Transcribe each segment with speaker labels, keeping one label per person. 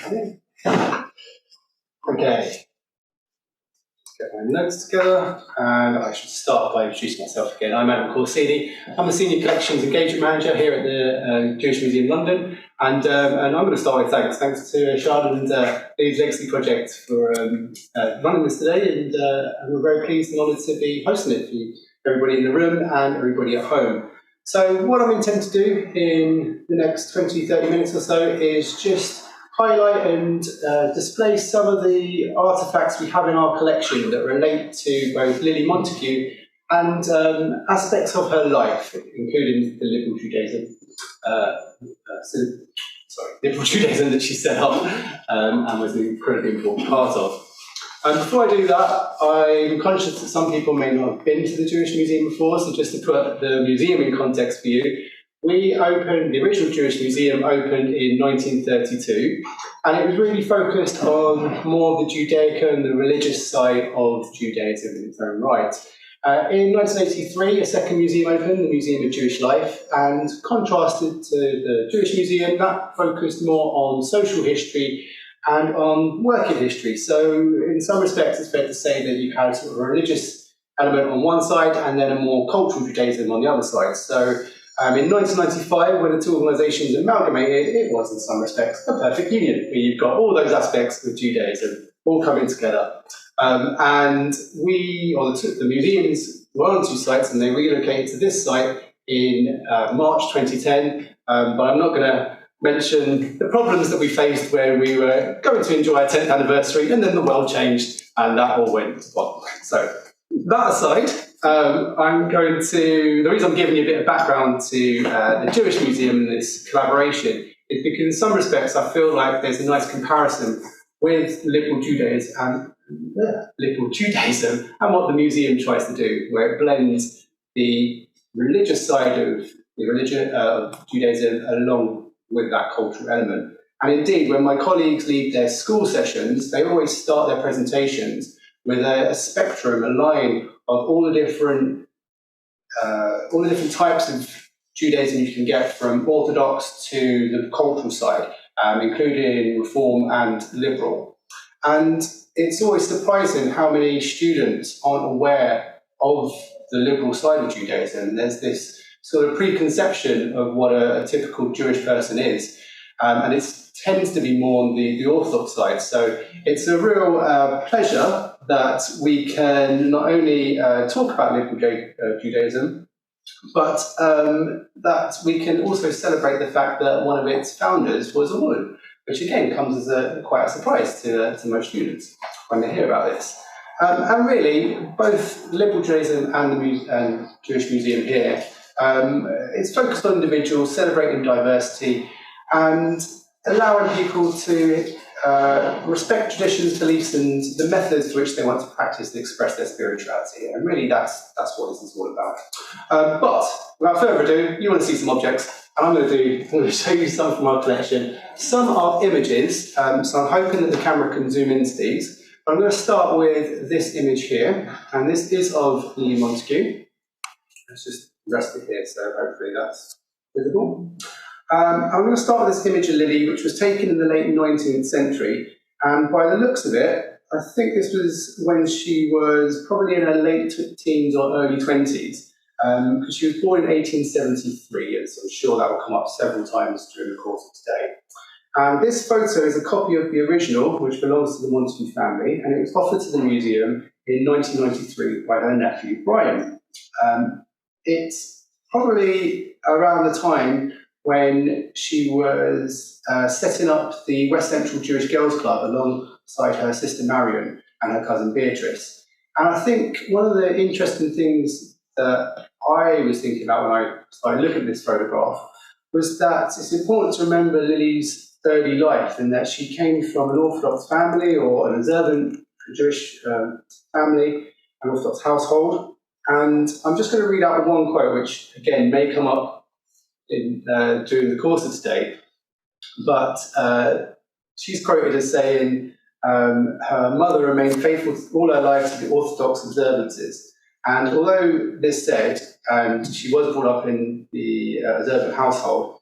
Speaker 1: Okay. Get my notes together, and I should start by introducing myself again. I'm Corsini. I'm the Senior Collections Engagement Manager here at the Jewish Museum London, and I'm going to start with thanks. Thanks to Charlotte and Leeds Legacy Project for running this today, and we're very pleased and honoured to be hosting it for you, everybody in the room and everybody at home. So what I'm intending to do in the next 20-30 minutes or so is just highlight and display some of the artefacts we have in our collection that relate to both Lily Montagu and aspects of her life, including the liberal Judaism, liberal Judaism that she set up and was an incredibly important part of. And before I do that, I'm conscious that some people may not have been to the Jewish Museum before, so just to put the museum in context for you, the original Jewish Museum opened in 1932, and it was really focused on more of the Judaica and the religious side of Judaism in its own right. In 1983, a second museum opened, the Museum of Jewish Life, and contrasted to the Jewish Museum, that focused more on social history and on working history. So in some respects, it's fair to say that you had sort of a religious element on one side and then a more cultural Judaism on the other side. So in 1995, when the two organisations amalgamated, it was in some respects a perfect union, where you've got all those aspects of Judaism all coming together. And the museums were on two sites, and they relocated to this site in March 2010. But I'm not going to mention the problems that we faced when we were going to enjoy our 10th anniversary, and then the world changed, and that all went to pot. So that aside, the reason I'm giving you a bit of background to the Jewish Museum and this collaboration is because in some respects I feel like there's a nice comparison with liberal Judaism and what the museum tries to do, where it blends the religious side of the religion of Judaism along with that cultural element. And indeed, when my colleagues lead their school sessions, they always start their presentations with a spectrum, a line of all the different types of Judaism you can get, from Orthodox to the cultural side, including Reform and Liberal. And it's always surprising how many students aren't aware of the liberal side of Judaism. There's this sort of preconception of what a typical Jewish person is, and it tends to be more on the Orthodox side. So it's a real pleasure that we can not only talk about liberal Judaism, but that we can also celebrate the fact that one of its founders was a woman, which again comes as quite a surprise to most students when they hear about this. And really, both liberal Judaism and the Jewish Museum here, it's focused on individuals, celebrating diversity, and allowing people to respect traditions, beliefs, and the methods to which they want to practice and express their spirituality. And really, that's what this is all about. But without further ado, you want to see some objects, and I'm going to show you some from our collection. Some are images, so I'm hoping that the camera can zoom into these. But I'm going to start with this image here, and this is of Lily Montagu. Let's just rest it here, so hopefully that's visible. I'm going to start with this image of Lily, which was taken in the late 19th century. And by the looks of it, I think this was when she was probably in her late teens or early 20s, because she was born in 1873, and so I'm sure that will come up several times during the course of today. And this photo is a copy of the original, which belongs to the Montagu family, and it was offered to the museum in 1993 by her nephew, Brian. It's probably around the time when she was setting up the West Central Jewish Girls Club alongside her sister Marion and her cousin Beatrice. And I think one of the interesting things that I was thinking about when I started looking at this photograph was that it's important to remember Lily's early life, and that she came from an Orthodox family, or an observant Jewish family, an Orthodox household. And I'm just going to read out one quote, which again may come up during the course of today, but she's quoted as saying her mother remained faithful all her life to the Orthodox observances. And although this said, she was brought up in the observant household,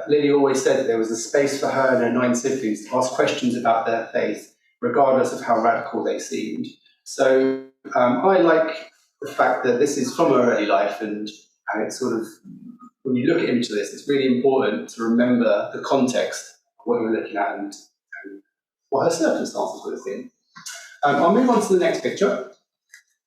Speaker 1: Lily always said that there was a space for her and her 9 siblings to ask questions about their faith, regardless of how radical they seemed. So I like the fact that this is from her early life, and it's sort of, when you look into this, it's really important to remember the context of what you're looking at and what her circumstances would have been. I'll move on to the next picture,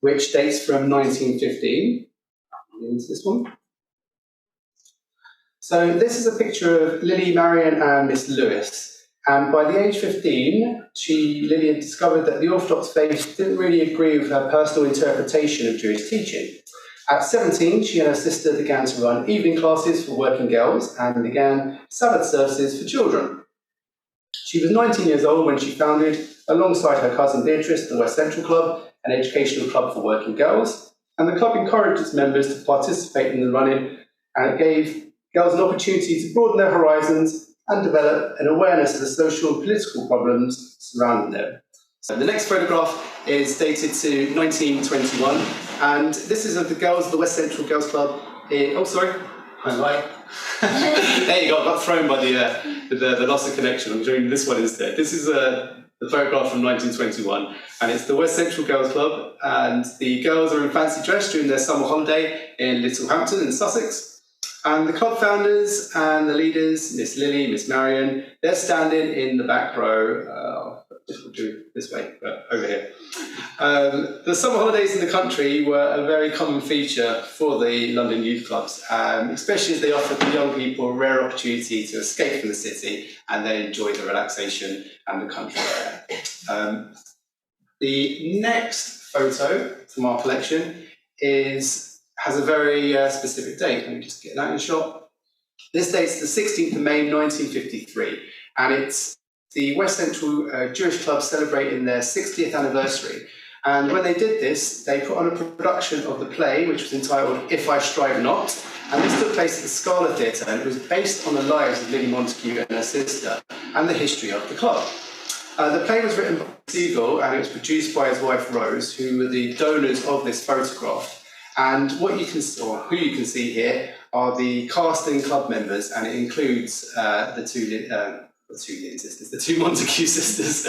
Speaker 1: which dates from 1915. Into this one. So this is a picture of Lily, Marion, and Miss Lewis. And by the age of 15, Lily had discovered that the Orthodox faith didn't really agree with her personal interpretation of Jewish teaching. At 17, she and her sister began to run evening classes for working girls and began Sabbath services for children. She was 19 years old when she founded, alongside her cousin Beatrice, the West Central Club, an educational club for working girls. And the club encouraged its members to participate in the running, and it gave girls an opportunity to broaden their horizons and develop an awareness of the social and political problems surrounding them. So the next photograph is dated to 1921, and this is of the girls of the West Central Girls Club. Oh, sorry, I'm right. There you go. I got thrown by the loss of connection. I'm showing this one instead. This is the photograph from 1921, and it's the West Central Girls Club, and the girls are in fancy dress during their summer holiday in Littlehampton in Sussex. And the club founders and the leaders, Miss Lily, Miss Marion, they're standing in the back row. We'll do it this way, but over here. The summer holidays in the country were a very common feature for the London youth clubs, especially as they offered the young people a rare opportunity to escape from the city and then enjoy the relaxation and the country air. The next photo from our collection has a very specific date. Let me just get that in shot. This dates the 16th of May 1953, and it's the West Central Jewish Club celebrating their 60th anniversary. And when they did this, they put on a production of the play, which was entitled If I Strive Not, and this took place at the Scala Theatre, and it was based on the lives of Lily Montagu and her sister, and the history of the club. The play was written by Siegel, and it was produced by his wife Rose, who were the donors of this photograph. And who you can see here are the cast and club members, and it includes the two Montagu sisters.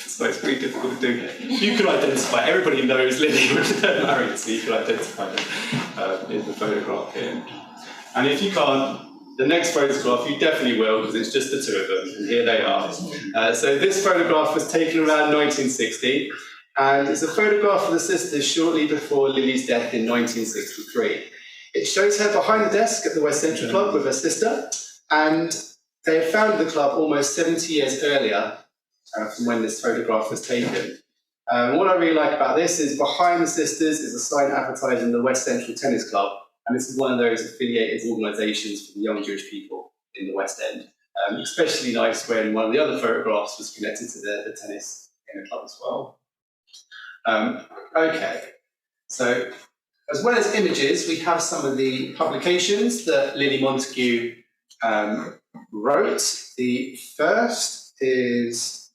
Speaker 1: So it's pretty difficult to do. You can identify, everybody knows Lily when they're married, so you can identify them in the photograph here. And if you can't, the next photograph you definitely will, because it's just the two of them, and here they are. So this photograph was taken around 1960, and it's a photograph of the sisters shortly before Lily's death in 1963. It shows her behind the desk at the West Central Club with her sister, and they had founded the club almost 70 years earlier from when this photograph was taken. What I really like about this is behind the sisters is a sign advertising the West Central Tennis Club, and this is one of those affiliated organisations for the young Jewish people in the West End. Especially nice when one of the other photographs was connected to the tennis in the club as well. Okay, so as well as images, we have some of the publications that Lily Montagu wrote. The first is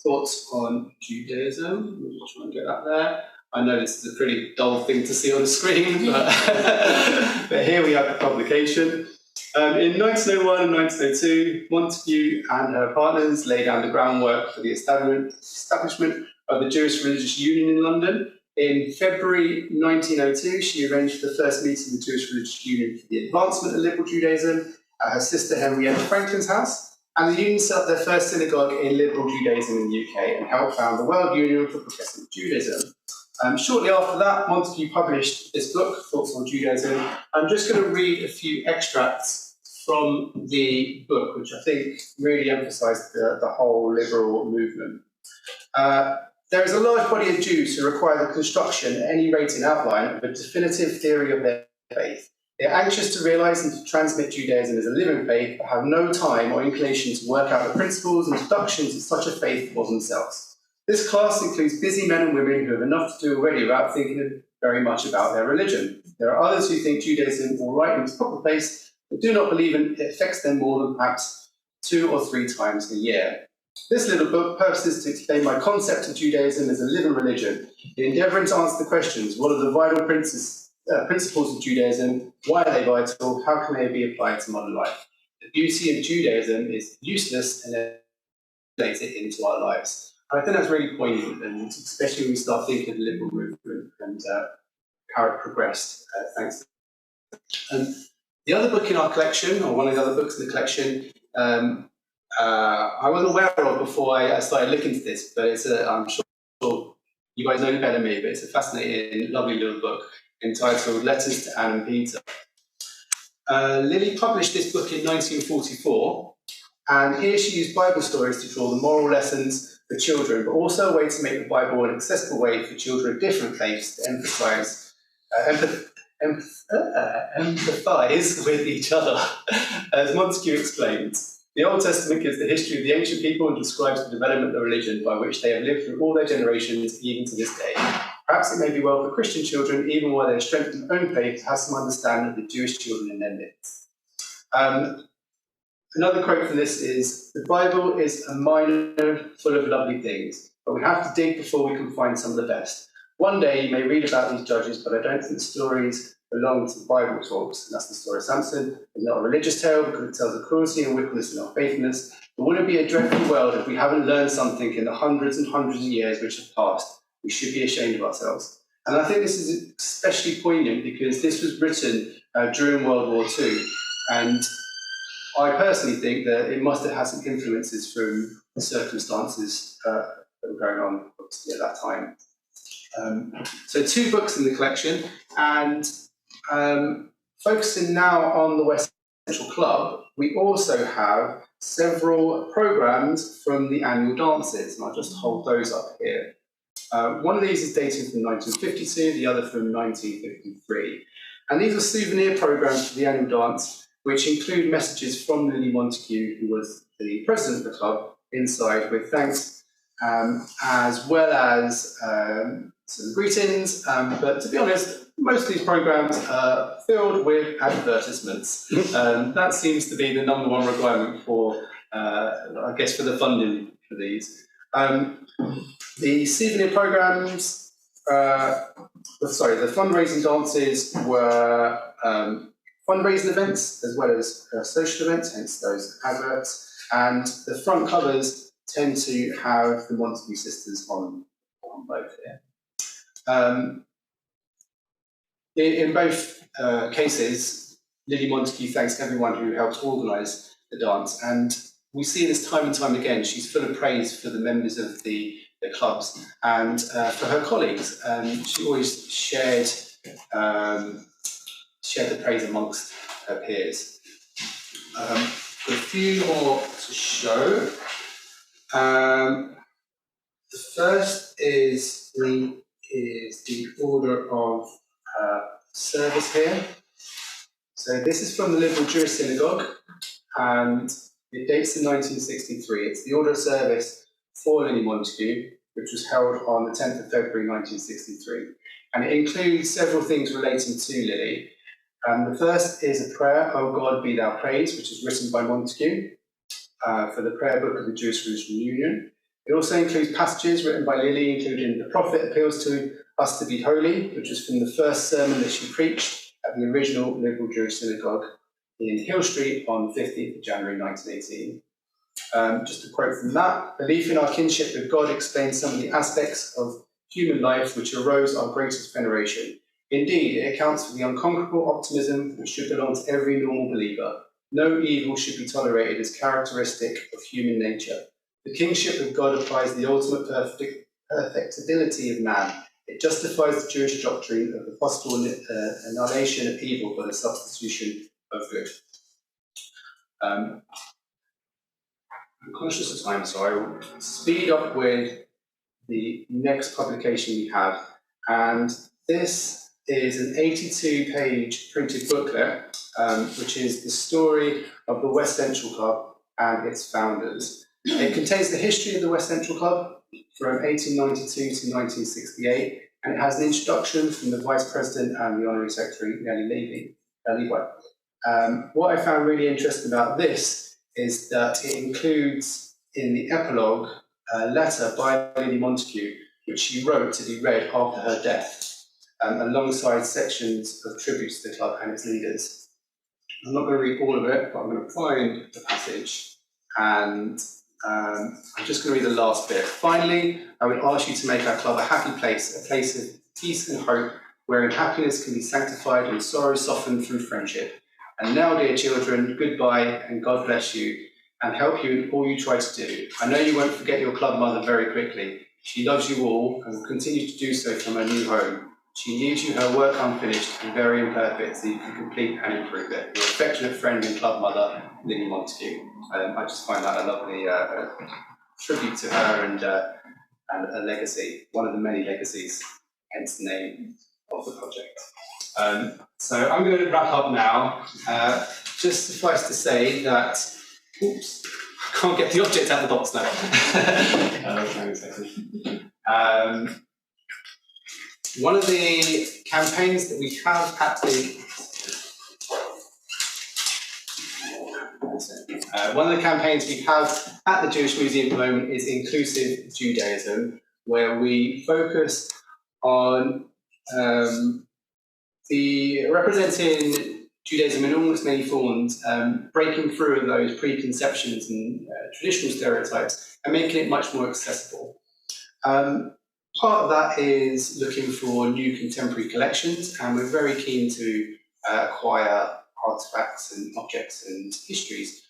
Speaker 1: Thoughts on Judaism. We'll try and get that there. I know this is a pretty dull thing to see on the screen, but here we have the publication. In 1901 and 1902, Montagu and her partners laid down the groundwork for the establishment of the Jewish Religious Union in London. In February 1902, she arranged the first meeting of the Jewish Religious Union for the advancement of liberal Judaism at her sister Henrietta Franklin's house, and the union set up their first synagogue in liberal Judaism in the UK and helped found the World Union for Progressive Judaism. Shortly after that, Montagu published this book, Thoughts on Judaism. I'm just going to read a few extracts from the book, which I think really emphasised the whole liberal movement. There is a large body of Jews who require the construction, at any rate in outline, of a definitive theory of their faith. They are anxious to realise and to transmit Judaism as a living faith, but have no time or inclination to work out the principles and deductions of such a faith for themselves. This class includes busy men and women who have enough to do already without thinking very much about their religion. There are others who think Judaism all right in its proper place, but do not believe it affects them more than perhaps 2 or 3 times a year. This little book purposes to explain my concept of Judaism as a living religion, in endeavouring to answer the questions: what are the vital principles of Judaism, why are they vital, how can they be applied to modern life? The beauty of Judaism is useless and then relate it into our lives. And I think that's really poignant, and especially when we start thinking of the liberal movement and how it progressed, thanks. The other book in our collection, or one of the other books in the collection, I wasn't aware of before I started looking into this, but I'm sure you guys know better than me, but it's a fascinating, lovely little book entitled Letters to Anne and Peter. Lily published this book in 1944, and here she used Bible stories to draw the moral lessons for children, but also a way to make the Bible an accessible way for children of different faiths to empathize with each other. As Montagu explains, the Old Testament gives the history of the ancient people and describes the development of religion by which they have lived through all their generations, even to this day. Perhaps it may be well for Christian children, even while they have strengthened their own faith, to have some understanding of the Jewish children in their midst. Another quote from this is, "The Bible is a mine full of lovely things, but we have to dig before we can find some of the best. One day you may read about these judges, but I don't think the stories belong to the Bible talks." And that's the story of Samson. It's not a religious tale because it tells of cruelty and wickedness and not faithfulness. But wouldn't it be a dreadful world if we haven't learned something in the hundreds and hundreds of years which have passed? We should be ashamed of ourselves. And I think this is especially poignant because this was written during World War II. And I personally think that it must have had some influences from the circumstances that were going on obviously at that time. So 2 books in the collection, and focusing now on the West Central Club, we also have several programs from the annual dances, and I'll just hold those up here. One of these is dated from 1952, the other from 1953. And these are souvenir programs for the annual dance, which include messages from Lily Montagu, who was the president of the club, inside with thanks, as well as some greetings. But to be honest, most of these programs are filled with advertisements. That seems to be the number one requirement for, I guess, for the funding for these. The souvenir programs, the fundraising dances were fundraising events as well as social events, hence those adverts. And the front covers tend to have the Montagu sisters on both here. In both cases, Lily Montagu thanks everyone who helped organise the dance, and we see this time and time again. She's full of praise for the members of the clubs and for her colleagues. She always shared the praise amongst her peers. A few more to show. The first is the order of service here. So this is from the Liberal Jewish Synagogue, and it dates in 1963. It's the order of service for Lily Montagu, which was held on the 10th of February 1963. And it includes several things relating to Lily. The first is a prayer, "O God, be thou praised," which is written by Montagu for the prayer book of the Jewish Religious Union. It also includes passages written by Lily, including "The prophet appeals to us to be holy," which was from the first sermon that she preached at the original Liberal Jewish Synagogue in Hill Street on 15th of January 1918. Just a quote from that: "Belief in our kinship with God explains some of the aspects of human life which arose our greatest veneration. Indeed, it accounts for the unconquerable optimism which should belong to every normal believer. No evil should be tolerated as characteristic of human nature. The kingship of God applies the ultimate perfectibility of man. It justifies the Jewish doctrine of the possible annihilation of evil by the substitution of good." I'm conscious of time, so I will speed up with the next publication we have. And this is an 82-page printed booklet, which is the story of the West Central Club and its founders. It contains the history of the West Central Club from 1892 to 1968, and it has an introduction from the Vice President and the Honorary Secretary, Nellie White. What I found really interesting about this is that it includes in the epilogue a letter by Lily Montagu, which she wrote to be read after her death. alongside sections of tributes to the club and its leaders. I'm not going to read all of it, but I'm going to find the passage, and I'm just going to read the last bit. Finally, I would ask you to make our club a happy place, a place of peace and hope, wherein happiness can be sanctified and sorrow softened through friendship. And now, dear children, goodbye, and God bless you, and help you in all you try to do. I know you won't forget your club mother very quickly. She loves you all and will continue to do so from her new home. She leaves you her work unfinished and very imperfect, so you can complete and improve it. Your affectionate friend and club mother, Lily Montagu. I just find that a lovely tribute to her and a legacy, one of the many legacies, hence the name of the project. So I'm going to wrap up now. Just suffice to say that, oops, I can't get the object out of the box now. Hang on a second. One of the campaigns that we have at the Jewish Museum at the moment is Inclusive Judaism, where we focus on representing Judaism in almost many forms, breaking through those preconceptions and traditional stereotypes and making it much more accessible. Part of that is looking for new contemporary collections, and we're very keen to acquire artifacts and objects and histories,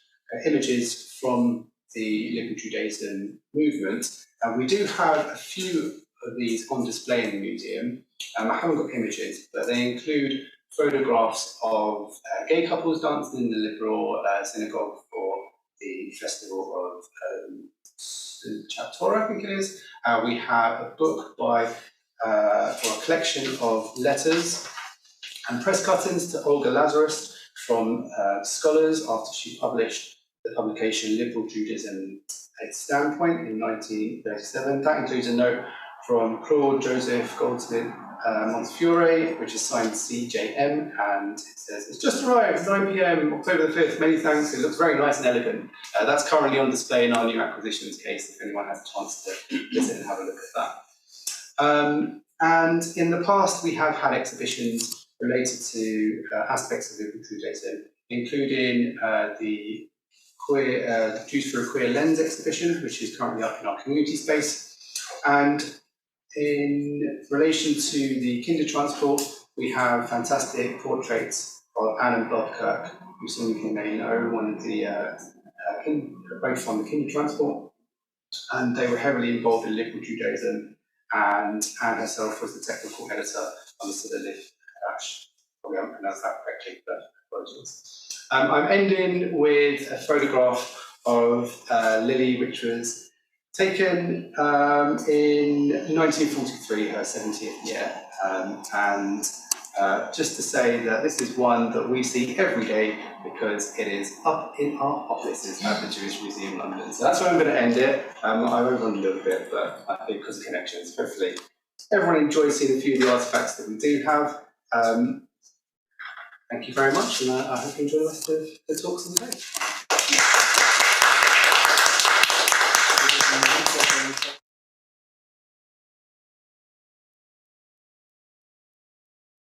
Speaker 1: images from the liberal Judaism movement. We do have a few of these on display in the museum. I haven't got images, but they include photographs of gay couples dancing in the liberal synagogue for the festival of Chapter, I think it is. We have a book by, or a collection of letters and press cuttings to Olga Lazarus from scholars after she published the publication Liberal Judaism, Its Standpoint in 1937. That includes a note from Claude Joseph Goldsmith Montefiore, which is signed CJM, and it says, "It's just arrived, 9 p.m, October the 5th, many thanks, it looks very nice and elegant." That's currently on display in our new acquisitions case, if anyone has a chance to visit and have a look at that. And in the past, we have had exhibitions related to aspects of liberal Judaism, including the Jews for a Queer Lens exhibition, which is currently up in our community space. And in relation to the kinder transport, we have fantastic portraits of Anne and Bob Kirk, who some of you may know, one of the both on the kinder transport, and they were heavily involved in liberal Judaism, and Anne herself was the technical editor on the Siddur Dash. Probably haven't pronounced that correctly, but apologies. I'm ending with a photograph of Lily, which was taken in 1943, her 70th year, and just to say that this is one that we see every day because it is up in our offices at the Jewish Museum London. So that's where I'm going to end it. I overrun a little bit, but I think because of connections, hopefully everyone enjoys seeing a few of the artifacts that we do have. Thank you very much, and I hope you enjoy the rest of the talks of the day.